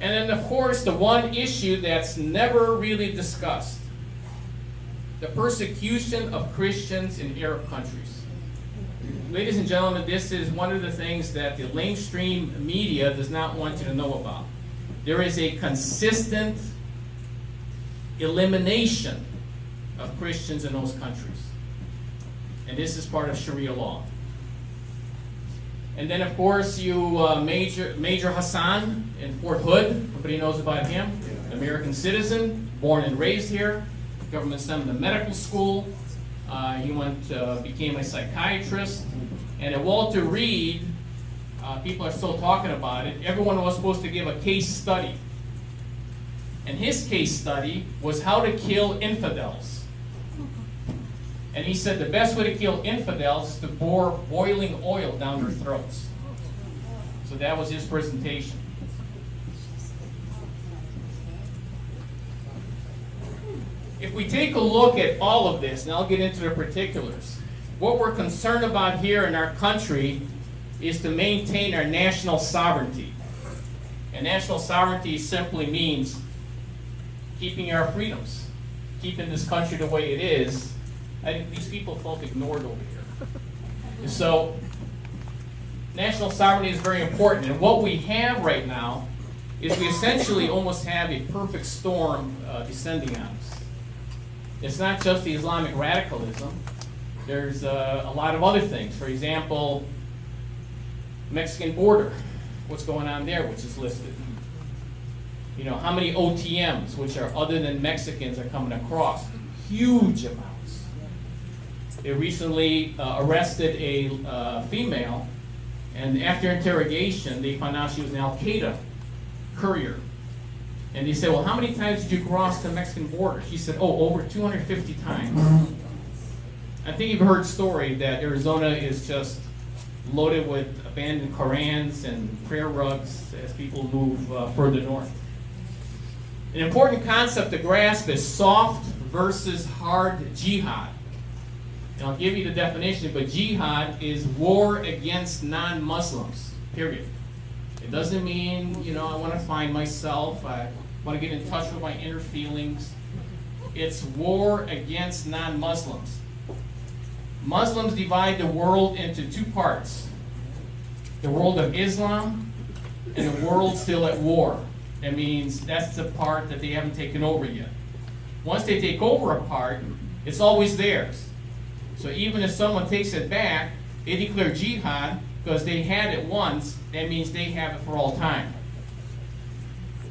And then, of course, the one issue that's never really discussed, the persecution of Christians in Arab countries. Ladies and gentlemen, this is one of the things that the mainstream media does not want you to know about. There is a consistent elimination of Christians in those countries. And this is part of Sharia law. And then, of course, Major Hassan in Fort Hood. Everybody knows about him. American citizen, born and raised here. The government sent him to medical school. He became a psychiatrist. And at Walter Reed, people are still talking about it. Everyone was supposed to give a case study. And his case study was how to kill infidels. And he said the best way to kill infidels is to pour boiling oil down their throats. So that was his presentation. If we take a look at all of this, and I'll get into the particulars, what we're concerned about here in our country is to maintain our national sovereignty. And national sovereignty simply means keeping our freedoms, keeping this country the way it is. These people felt ignored over here. So, national sovereignty is very important. And what we have right now is we essentially almost have a perfect storm descending on us. It's not just the Islamic radicalism. There's a lot of other things. For example, Mexican border. What's going on there, which is listed. You know, how many OTMs, which are other than Mexicans, are coming across? Huge amounts. They recently arrested a female, and after interrogation, they found out she was an Al-Qaeda courier. And they said, well, how many times did you cross the Mexican border? She said, oh, over 250 times. I think you've heard the story that Arizona is just loaded with abandoned Korans and prayer rugs as people move further north. An important concept to grasp is soft versus hard jihad. And I'll give you the definition, but jihad is war against non-Muslims, period. It doesn't mean, I want to find myself, I want to get in touch with my inner feelings. It's war against non-Muslims. Muslims divide the world into two parts. The world of Islam and the world still at war. That means that's the part that they haven't taken over yet. Once they take over a part, it's always theirs. So even if someone takes it back, they declare jihad because they had it once. That means they have it for all time.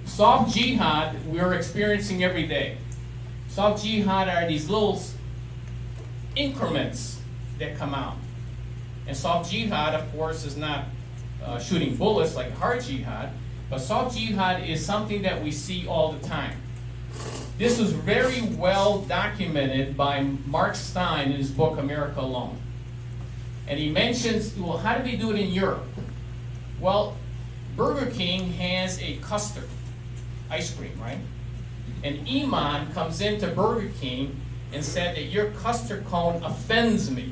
Soft jihad we're experiencing every day. Soft jihad are these little increments that come out. And soft jihad, of course, is not shooting bullets like hard jihad, but soft jihad is something that we see all the time. This was very well documented by Mark Stein in his book, America Alone. And he mentions, well, how do they do it in Europe? Well, Burger King has a custard, ice cream, right? And Iman comes into Burger King and said that your custard cone offends me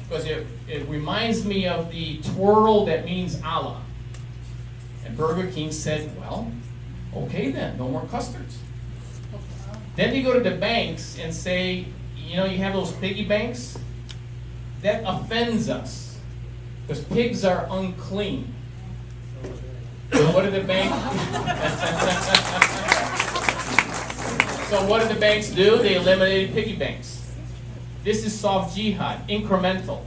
because it reminds me of the twirl that means Allah. And Burger King said, well, okay then, no more custards. Then you go to the banks and say, you have those piggy banks? That offends us because pigs are unclean. So what do the banks So what did the banks do? They eliminated piggy banks. This is soft jihad, incremental.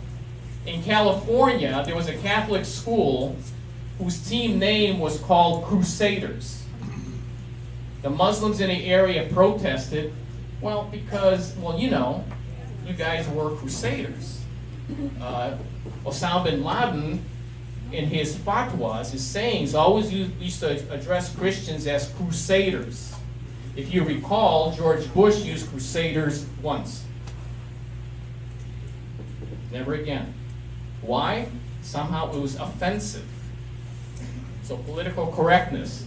In California, there was a Catholic school whose team name was called Crusaders. The Muslims in the area protested, well, because, you guys were Crusaders. Osama bin Laden, in his fatwas, his sayings, always used to address Christians as Crusaders. If you recall, George Bush used Crusaders once. Never again. Why? Somehow it was offensive. So political correctness.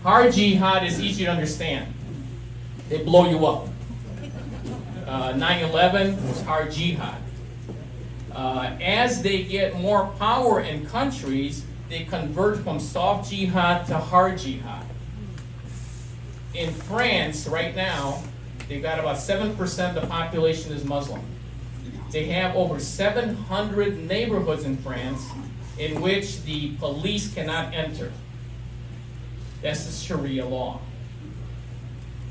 Hard jihad is easy to understand. They blow you up. 9/11 was hard jihad. As they get more power in countries, they convert from soft jihad to hard jihad. In France, right now, they've got about 7% of the population is Muslim. They have over 700 neighborhoods in France in which the police cannot enter. That's the Sharia law.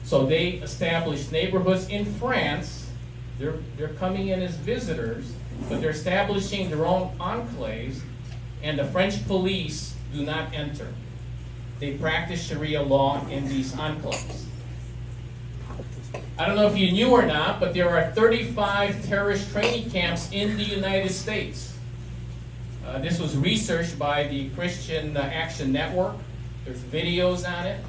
So they established neighborhoods in France. They're coming in as visitors, but they're establishing their own enclaves, and the French police do not enter. They practice Sharia law in these enclaves. I don't know if you knew or not, but there are 35 terrorist training camps in the United States. This was researched by the Christian Action Network. There's videos on it.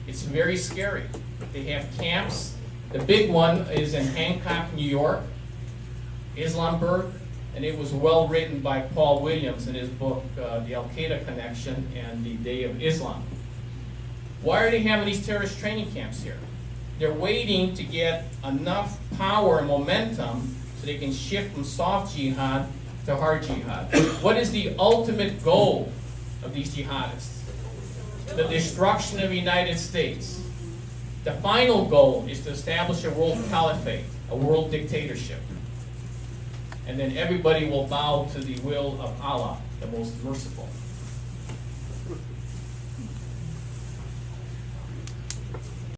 It's very scary. They have camps. The big one is in Hancock, New York, Islamburg, and it was well written by Paul Williams in his book, The Al-Qaeda Connection and the Day of Islam. Why are they having these terrorist training camps here? They're waiting to get enough power and momentum so they can shift from soft jihad to hard jihad. What is the ultimate goal of these jihadists? The destruction of the United States. The final goal is to establish a world caliphate, a world dictatorship. And then everybody will bow to the will of Allah, the most merciful.